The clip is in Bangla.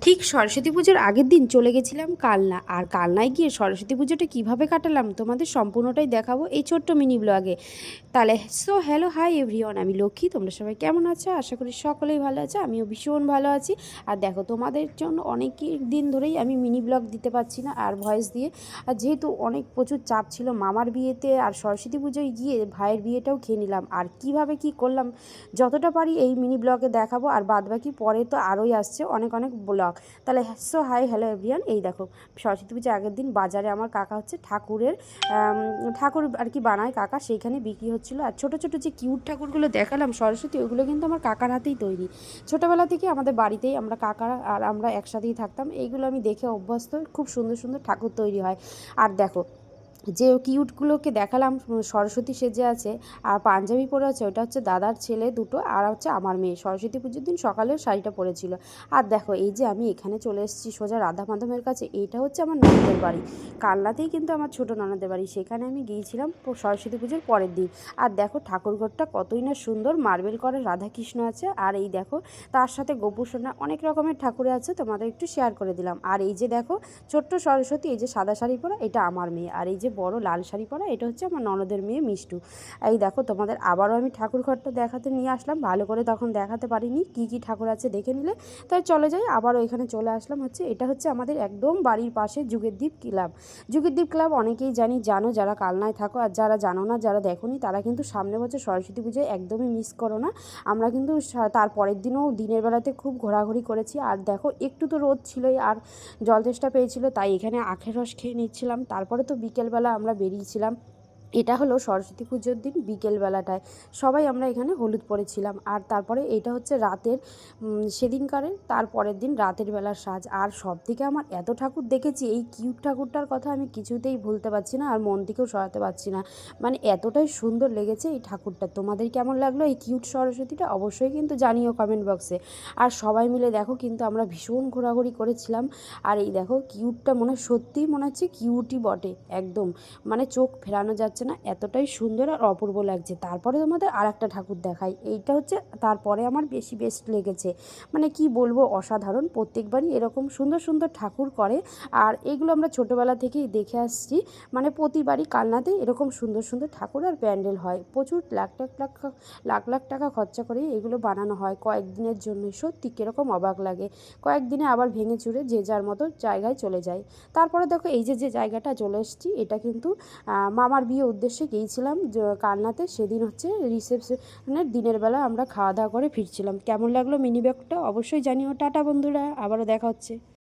ঠিক সরস্বতী পুজোর আগের দিন চলে গেছিলাম কালনা। আর কালনায় গিয়ে সরস্বতী পুজোটা কীভাবে কাটালাম তোমাদের সম্পূর্ণটাই দেখাবো এই ছোট্ট মিনি ব্লগে। তাহলে হ্যালো হাই এভরিওয়ান, আমি লক্ষ্মী। তোমরা সবাই কেমন আছো? আশা করি সকলেই ভালো আছে, আমিও ভীষণ ভালো আছি। আর দেখো, তোমাদের জন্য অনেক দিন ধরেই আমি মিনি ব্লগ দিতে পারছি না আর ভয়েস দিয়ে। আর যেহেতু অনেক প্রচুর চাপ ছিল মামার বিয়েতে, আর সরস্বতী পুজোয় গিয়ে ভাইয়ের বিয়েটাও খেয়ে নিলাম। আর কিভাবে কি করলাম যতটা পারি এই মিনি ব্লগে দেখাবো। আর বাদবাকি পরে তো আরোই আসছে অনেক অনেক ব্লগ। তাহলে হাই হ্যালো এভরিওয়ান। এই দেখো, সরস্বতী পুজোর আগের দিন বাজারে আমার কাকা হচ্ছে ঠাকুর আর কি বানায় কাকা, সেইখানে বিক্রি হচ্ছিলো। আর ছোটো ছোটো যে কিউট ঠাকুরগুলো দেখালাম সরস্বতী, ওইগুলো কিন্তু আমার কাকার হাতেই তৈরি। ছোটোবেলা থেকে আমাদের বাড়িতেই আমরা কাকারা আর আমরা একসাথেই থাকতাম। এইগুলো আমি দেখে অভ্যস্ত, খুব সুন্দর সুন্দর ঠাকুর তৈরি হয়। আর দেখো, যে কিউটগুলোকে দেখালাম সরস্বতী সেজে আছে আর পাঞ্জাবি পরে আছে, ওটা হচ্ছে দাদার ছেলে দুটো, আর হচ্ছে আমার মেয়ে সরস্বতী পুজোর দিন সকালের শাড়িটা পরেছিল। আর দেখো, এই যে আমি এখানে চলে এসেছি সোজা রাধা মাধবের কাছে। এইটা হচ্ছে আমার ননদের বাড়ি, কালনাতেই কিন্তু আমার ছোটো ননদের বাড়ি। সেখানে আমি গিয়েছিলাম সরস্বতী পুজোর পরের দিন। আর দেখো ঠাকুরঘরটা কতই না সুন্দর, মার্বেল করে রাধাকৃষ্ণ আছে। আর এই দেখো, তার সাথে গোপুসোনা অনেক রকমের ঠাকুর আছে, তোমাদের একটু শেয়ার করে দিলাম। আর এই যে দেখো ছোট্ট সরস্বতী, এই যে সাদা শাড়ি পরা এটা আমার মেয়ে, আর এই যে বড় লাল শাড়ি পরা এটা হচ্ছে আমার ননদের মেয়ে মিষ্টু। এই দেখো, তোমাদের আবারও আমি ঠাকুর ঘরটা দেখাতে নিয়ে আসলাম। ভালো করে তখন দেখাতে পারিনি, কি কি ঠাকুর আছে দেখে নিলে। তাই চলে যাই, আবারও এখানে চলে আসলাম। এটা হচ্ছে আমাদের একদম বাড়ির পাশে যুগের দ্বীপ ক্লাব। যুগের দ্বীপ ক্লাব অনেকেই জানো, যারা কালনায় থাকো। আর যারা জানো না, যারা দেখোনি, তারা কিন্তু সামনে বছর সরস্বতী পুজোয় একদমই মিস করো না। আমরা কিন্তু তার পরের দিনও দিনের বেলাতে খুব ঘোরাঘুরি করেছি। আর দেখো, একটু তো রোদ ছিলই আর জল তেষ্টা পেয়েছিল, তাই এখানে আখের রস খেয়ে নিচ্ছিলাম। তারপরে তো বিকেলবেলা আমরা বেরিয়েছিলাম। এটা হলো সরস্বতী পুজোর দিন বিকেলবেলাটায় সবাই আমরা এখানে হলুদ পরেছিলাম। আর তারপরে এটা হচ্ছে রাতের সেদিনকারের তারপরের দিন রাতের বেলার সাজ। আর সব থেকে আমার এত ঠাকুর দেখেছি, এই কিউট ঠাকুরটার কথা আমি কিছুতেই ভুলতে পারছি না, আর মন থেকেও সরাতে পারছি না। মানে এতটাই সুন্দর লেগেছে এই ঠাকুরটা। তোমাদের কেমন লাগলো এই কিউট সরস্বতীটা অবশ্যই কিন্তু জানিও কমেন্ট বক্সে। আর সবাই মিলে দেখো কিন্তু আমরা ভীষণ ঘোরাঘুরি করেছিলাম। আর এই দেখো কিউটটা সত্যিই মনে হচ্ছে কিউটই বটে একদম, মানে চোখ ফেরানো যাচ্ছে না, এতটাই সুন্দর আর অপূর্ব লাগছে। তারপরে তোমাদের আর একটা ঠাকুর দেখাই, এইটা হচ্ছে তারপরে আমার বেশি বেস্ট লেগেছে। মানে কি বলবো, অসাধারণ। প্রত্যেকবারই এরকম সুন্দর সুন্দর ঠাকুর করে, আর এগুলো আমরা ছোটোবেলা থেকেই দেখে আসছি। মানে প্রতিবারই কালনাতে এরকম সুন্দর সুন্দর ঠাকুর আর প্যান্ডেল হয়, প্রচুর লাখ লাখ টাকা খরচা করে এগুলো বানানো হয় কয়েকদিনের জন্য। সত্যি কীরকম অবাক লাগে, কয়েকদিনে আবার ভেঙে চুরে যে যার মতো জায়গায় চলে যায়। তারপরে দেখো, এই যে যে জায়গাটা চলে এসেছি, এটা কিন্তু মামার বিয়ে উদ্দেশ্যে গিয়েছিলাম কালনাতে। সেদিন হচ্ছে রিসেপশনের দিনের বেলা আমরা খাওয়া দাওয়া করে ফিরছিলাম। কেমন লাগলো মিনি ব্লগটা অবশ্যই জানিও। টাটা বন্ধুরা, আবারও দেখা হচ্ছে।